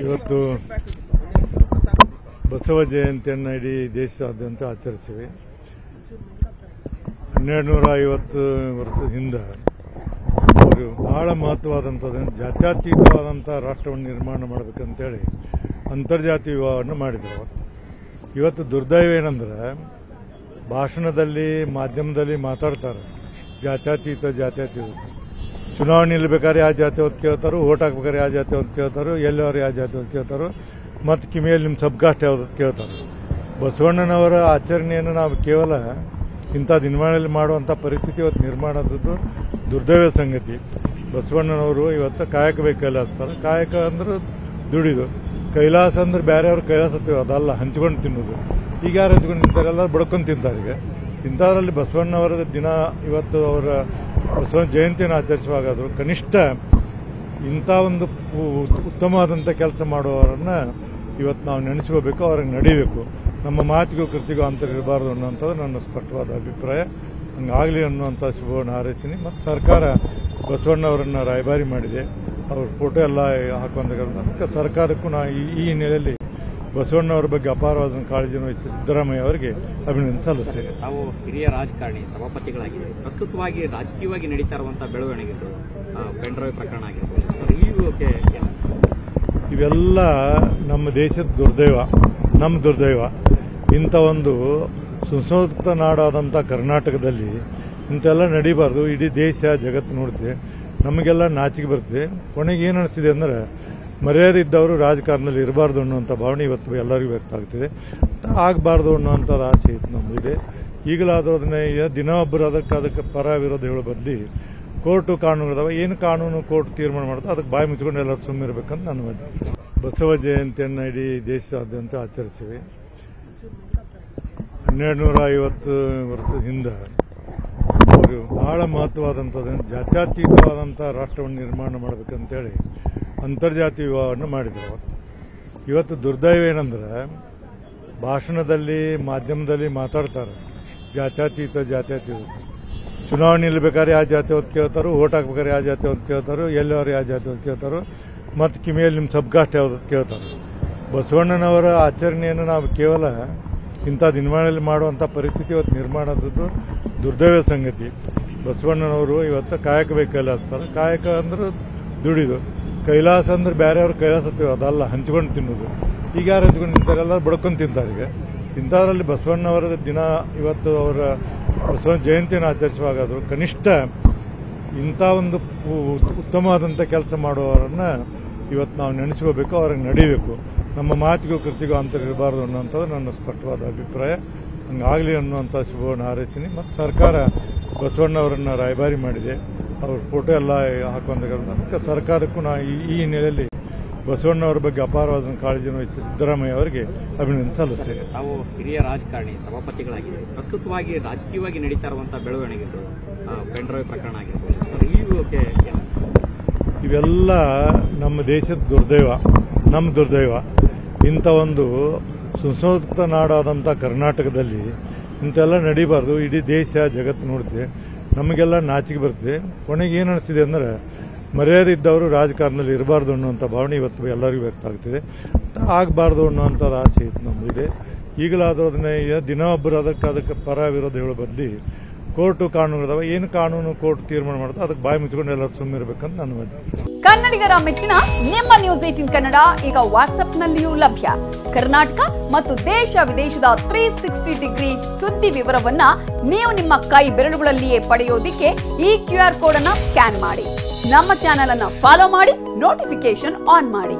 ಇವತ್ತು ಬಸವ ಜಯಂತಿಯನ್ನು ಇಡೀ ದೇಶದಾದ್ಯಂತ ಆಚರಿಸಿವೆ. 1250 ವರ್ಷದ ಹಿಂದೆ ಅವರು ಬಹಳ ಮಹತ್ವವಾದಂಥದ್ದು ಜಾತ್ಯತೀತವಾದಂಥ ರಾಷ್ಟ್ರವನ್ನು ನಿರ್ಮಾಣ ಮಾಡಬೇಕಂತೇಳಿ ಅಂತರ್ಜಾತೀಯ ವಿವಾಹವನ್ನು ಮಾಡಿದರು. ಇವತ್ತು ದುರ್ದೈವ ಏನಂದ್ರೆ ಭಾಷಣದಲ್ಲಿ ಮಾಧ್ಯಮದಲ್ಲಿ ಮಾತಾಡ್ತಾರೆ ಜಾತ್ಯತೀತ. ಚುನಾವಣೆ ನಿಲ್ಬೇಕಾದ್ರೆ ಯಾವ ಜಾತಿ ಅಂತ ಕೇಳ್ತಾರೋ, ಓಟ್ ಹಾಕ್ಬೇಕಾದ್ರೆ ಯಾವ ಜಾತಿ ಅಂತ ಕೇಳ್ತಾರೋ, ಎಲ್ಲವರು ಯಾವ ಜಾತಿ ಅಂತ ಕೇಳ್ತಾರೋ, ಮತ್ತು ಕಿವಿಯಲ್ಲಿ ನಿಮ್ಮ ಸಬ್ಕಾಸ್ಟ್ ಯಾವ್ದು ಕೇಳ್ತಾರೆ. ಬಸವಣ್ಣನವರ ಆಚರಣೆಯನ್ನು ನಾವು ಕೇವಲ ಇಂಥ ದಿನಮಾನದಲ್ಲಿ ಮಾಡುವಂಥ ಪರಿಸ್ಥಿತಿ ಇವತ್ತು ನಿರ್ಮಾಣ ಆದದ್ದು ದುರ್ದೈವ ಸಂಗತಿ. ಬಸವಣ್ಣನವರು ಇವತ್ತು ಕಾಯಕ ಬೇಕಲ್ಲ ಅಂತಾರೆ. ಕಾಯಕ ಅಂದ್ರೆ ದುಡಿದು, ಕೈಲಾಸ ಅಂದ್ರೆ ಬೇರೆಯವ್ರ ಕೈಲಾಸ ಅದಲ್ಲ, ಹಂಚ್ಕೊಂಡು ತಿನ್ನೋದು. ಈಗ ಯಾರು ಹಂಚ್ಕೊಂಡು ತಿಂತಾರೆ? ಎಲ್ಲ ಬಡ್ಕೊಂಡು ತಿಂತಾರೆ. ಈಗ ಇಂಥದ್ರಲ್ಲಿ ಬಸವಣ್ಣವರ ದಿನ ಇವತ್ತು ಅವರ ಬಸವಣ್ಣ ಜಯಂತಿಯನ್ನು ಆಚರಿಸುವಾಗಾದರೂ ಕನಿಷ್ಠ ಇಂಥ ಒಂದು ಉತ್ತಮವಾದಂಥ ಕೆಲಸ ಮಾಡುವವರನ್ನು ಇವತ್ತು ನಾವು ನೆನೆಸ್ಕೋಬೇಕು, ಅವ್ರಿಗೆ ನಡೀಬೇಕು. ನಮ್ಮ ಮಾತಿಗೂ ಕೃತಿಗೂ ಅಂತರ ಇರಬಾರ್ದು ಅನ್ನೋಂಥದ್ದು ನನ್ನ ಸ್ಪಷ್ಟವಾದ ಅಭಿಪ್ರಾಯ. ಹಂಗಾಗಲಿ ಅನ್ನುವಂಥ ಶುಭವನ್ನು ಹಾರೈಸ್ತೀನಿ. ಮತ್ತು ಸರ್ಕಾರ ಬಸವಣ್ಣವರನ್ನು ರಾಯಭಾರಿ ಮಾಡಿದೆ, ಅವ್ರ ಫೋಟೋ ಎಲ್ಲ ಹಾಕೊಂಡಾಗ ಅದಕ್ಕೆ ಸರ್ಕಾರಕ್ಕೂ ನಾ ಈ ಹಿನ್ನೆಲೆಯಲ್ಲಿ ಬಸವಣ್ಣವರ ಬಗ್ಗೆ ಅಪಾರವಾದ ಕಾಳಜಿಯನ್ನು ವಹಿಸಿ ಸಿದ್ದರಾಮಯ್ಯ ಅವರಿಗೆ ಅಭಿನಂದನೆ ಸಲ್ಲಿಸ್ತೇನೆ. ತಾವು ಹಿರಿಯ ರಾಜಕಾರಣಿ, ಸಭಾಪತಿಗಳಾಗಿದೆ. ಪ್ರಸ್ತುತವಾಗಿ ರಾಜಕೀಯವಾಗಿ ನಡೀತಾ ಇರುವಂತಹ ಬೆಳವಣಿಗೆಗಳು, ಪೆಂಡ್ರೈವ್ ಪ್ರಕರಣ ಆಗಿರ್ಬೋದು ಸರ್, ಇವೆಲ್ಲ ನಮ್ಮ ದೇಶದ ದುರ್ದೈವ, ನಮ್ಮ ದುರ್ದೈವ. ಇಂಥ ಒಂದು ಸುಸಂಸ್ಕೃತ ನಾಡಾದಂಥ ಕರ್ನಾಟಕದಲ್ಲಿ ಇಂಥೆಲ್ಲ ನಡೀಬಾರ್ದು. ಇಡೀ ದೇಶ ಜಗತ್ತು ನೋಡ್ತೀವಿ, ನಮಗೆಲ್ಲ ನಾಚಿಕೆ ಬರ್ತದೆ. ಕೊನೆಗೆ ಏನು ಅನಿಸ್ತಿದೆ ಅಂದರೆ ಮರ್ಯಾದೆ ಇದ್ದವರು ರಾಜಕಾರಣದಲ್ಲಿ ಇರಬಾರ್ದು ಅನ್ನುವಂಥ ಭಾವನೆ ಇವತ್ತು ಎಲ್ಲರಿಗೂ ವ್ಯಕ್ತ ಆಗ್ತಿದೆ. ಆಗಬಾರ್ದು ಅನ್ನುವಂಥ ಆಸೆ ಇತ್ತು ನಮ್ಮದಿದೆ. ಈಗಲಾದರೂ ಅದನ್ನ ದಿನ ಒಬ್ಬರು ಅದಕ್ಕೆ ಪರ ವಿರೋಧ ಹೇಳೋ ಬದಲಿ ಕೋರ್ಟು ಕಾನೂನುಗಳದಾವ, ಏನು ಕಾನೂನು ಕೋರ್ಟ್ ತೀರ್ಮಾನ ಮಾಡುತ್ತೆ ಅದಕ್ಕೆ ಬಾಯಿ ಮುಚ್ಕೊಂಡು ಎಲ್ಲರೂ ಸುಮ್ಮನಿರ್ಬೇಕಂತ ನನ್ನ ಮಧ್ಯೆ. ಬಸವ ಜಯಂತಿಯನ್ನು ಇಡೀ ದೇಶದಾದ್ಯಂತ ಆಚರಿಸಿವೆ. 1250 ವರ್ಷದ ಹಿಂದೆ ಅವರು ಬಹಳ ಮಹತ್ವವಾದಂಥದ್ದು ಜಾತ್ಯತೀತವಾದಂಥ ರಾಷ್ಟ್ರವನ್ನು ನಿರ್ಮಾಣ ಮಾಡಬೇಕಂತೇಳಿ ಅಂತರ್ಜಾತೀಯ ವಿವಾಹವನ್ನು ಮಾಡಿದರು. ಇವತ್ತು ದುರ್ದೈವ ಏನಂದ್ರೆ ಭಾಷಣದಲ್ಲಿ ಮಾಧ್ಯಮದಲ್ಲಿ ಮಾತಾಡ್ತಾರೆ ಜಾತ್ಯತೀತ. ಚುನಾವಣೆ ನಿಲ್ಬೇಕಾದ್ರೆ ಯಾವ ಜಾತಿ ಅಂತ ಕೇಳ್ತಾರೋ, ಓಟ್ ಹಾಕ್ಬೇಕಾದ್ರೆ ಯಾವ ಜಾತಿ ಅಂತ ಕೇಳ್ತಾರೋ, ಎಲ್ಲವರು ಯಾವ ಜಾತಿ ಅಂತ ಕೇಳ್ತಾರೋ, ಮತ್ತು ಕಿವಿಯಲ್ಲಿ ನಿಮ್ಮ ಸಬ್ಕಾಸ್ಟ್ ಯಾವ್ದು ಅಂತ ಕೇಳ್ತಾರೆ. ಬಸವಣ್ಣನವರ ಆಚರಣೆಯನ್ನು ನಾವು ಕೇವಲ ಇಂಥ ದಿನಮಾನದಲ್ಲಿ ಮಾಡುವಂಥ ಪರಿಸ್ಥಿತಿ ಇವತ್ತು ನಿರ್ಮಾಣ ಆದದ್ದು ದುರ್ದೈವ ಸಂಗತಿ. ಬಸವಣ್ಣನವರು ಇವತ್ತು ಕಾಯಕ ಬೇಕಲ್ಲ ಅಂತಾರೆ. ಕಾಯಕ ಅಂದ್ರೆ ದುಡಿದು, ಕೈಲಾಸ ಅಂದ್ರೆ ಬೇರೆಯವ್ರ ಕೈಲಾಸ ಅದಲ್ಲ, ಹಂಚ್ಕೊಂಡು ತಿನ್ನೋದು. ಈಗ ಯಾರು ಹಂಚ್ಕೊಂಡು ತಿಂತಾರೆ? ಎಲ್ಲ ಬಡ್ಕೊಂಡು ತಿಂತಾರೆ. ಈಗ ಇಂಥದ್ರಲ್ಲಿ ಬಸವಣ್ಣವರ ದಿನ ಇವತ್ತು ಅವರ ಬಸವಣ್ಣ ಜಯಂತಿಯನ್ನು ಆಚರಿಸುವಾಗಾದರೂ ಕನಿಷ್ಠ ಇಂಥ ಒಂದು ಉತ್ತಮವಾದಂಥ ಕೆಲಸ ಮಾಡುವವರನ್ನು ಇವತ್ತು ನಾವು ನೆನೆಸ್ಕೋಬೇಕು, ಅವ್ರಿಗೆ ನಡೀಬೇಕು. ನಮ್ಮ ಮಾತಿಗೂ ಕೃತಿಗೂ ಅಂತರ ಇರಬಾರ್ದು ಅನ್ನೋಂಥದ್ದು ನನ್ನ ಸ್ಪಷ್ಟವಾದ ಅಭಿಪ್ರಾಯ. ಹಂಗಾಗಲಿ ಅನ್ನುವಂಥ ಶುಭವನ್ನು ಹಾರೈಸ್ತೀನಿ. ಮತ್ತು ಸರ್ಕಾರ ಬಸವಣ್ಣವರನ್ನು ರಾಯಭಾರಿ ಮಾಡಿದೆ, ಅವ್ರ ಫೋಟೋ ಎಲ್ಲ ಹಾಕೊಂಡಾಗ ಅದಕ್ಕೆ ಸರ್ಕಾರಕ್ಕೂ ನಾ ಈ ಹಿನ್ನೆಲೆಯಲ್ಲಿ ಬಸವಣ್ಣವರ ಬಗ್ಗೆ ಅಪಾರವಾದ ಕಾಳಜಿಯನ್ನು ವಹಿಸಿ ಸಿದ್ದರಾಮಯ್ಯ ಅವರಿಗೆ ಅಭಿನಂದನೆ ಸಲ್ಲಿಸ್ತೇನೆ. ತಾವು ಹಿರಿಯ ರಾಜಕಾರಣಿ, ಸಭಾಪತಿಗಳಾಗಿದೆ. ಪ್ರಸ್ತುತವಾಗಿ ರಾಜಕೀಯವಾಗಿ ನಡೀತಾ ಇರುವಂತಹ ಬೆಳವಣಿಗೆಗಳು, ಪೆಂಡ್ರೈವ್ ಪ್ರಕರಣ ಆಗಿರ್ಬೋದು ಸರ್, ಇವೆಲ್ಲ ನಮ್ಮ ದೇಶದ ದುರ್ದೈವ, ನಮ್ಮ ದುರ್ದೈವ. ಇಂಥ ಒಂದು ಸುಸಂಸ್ಕೃತ ನಾಡಾದಂಥ ಕರ್ನಾಟಕದಲ್ಲಿ ಇಂಥೆಲ್ಲ ನಡೀಬಾರ್ದು. ಇಡೀ ದೇಶ ಜಗತ್ತು ನೋಡ್ತೀವಿ, ನಮಗೆಲ್ಲ ನಾಚಿಕೆ ಬರ್ತದೆ. ಕೊನೆಗೆ ಏನು ಅನಿಸ್ತಿದೆ ಅಂದರೆ ಮರ್ಯಾದೆ ಇದ್ದವರು ರಾಜಕಾರಣದಲ್ಲಿ ಇರಬಾರ್ದು ಅನ್ನುವಂಥ ಭಾವನೆ ಇವತ್ತು ಎಲ್ಲರಿಗೂ ವ್ಯಕ್ತ ಆಗ್ತಿದೆ. ಆಗಬಾರ್ದು ಅನ್ನುವಂಥ ಆಸೆ ಇತ್ತು ನಮ್ಮದಿದೆ. ಈಗಲಾದರೂ ಅದನ್ನ ದಿನ ಒಬ್ಬರು ಅದಕ್ಕೆ ಪರ ವಿರೋಧ ಹೇಳೋ ಬದಲಿ ಕೋರ್ಟು ಕಾನೂನುಗಳದಾವ, ಏನು ಕಾನೂನು ಕೋರ್ಟ್ ತೀರ್ಮಾನ ಮಾಡುತ್ತೆ ಅದಕ್ಕೆ ಬಾಯಿ ಮುಚ್ಕೊಂಡು ಎಲ್ಲರೂ ಸುಮ್ಮನಿರ್ಬೇಕಂತ ನನ್ನ ಮಧ್ಯೆ. ಕನ್ನಡಿಗರ ಮೆಚ್ಚಿನ ನಿಮ್ಮ ನ್ಯೂಸ್ 18 ಕನ್ನಡ ಈಗ ವಾಟ್ಸ್ಆಪ್ನಲ್ಲಿಯೂ ಲಭ್ಯ. ಕರ್ನಾಟಕ ಮತ್ತು ದೇಶ ವಿದೇಶದ 360 ಡಿಗ್ರಿ ಸುದ್ದಿ ವಿವರವನ್ನ ನೀವು ನಿಮ್ಮ ಕೈ ಬೆರಳುಗಳಲ್ಲಿಯೇ ಪಡೆಯೋದಿಕ್ಕೆ ಈ QR ಕೋಡ್ ಅನ್ನ ಸ್ಕ್ಯಾನ್ ಮಾಡಿ. ನಮ್ಮ ಚಾನೆಲ್ ಅನ್ನ ಫಾಲೋ ಮಾಡಿ, ನೋಟಿಫಿಕೇಶನ್ ಆನ್ ಮಾಡಿ.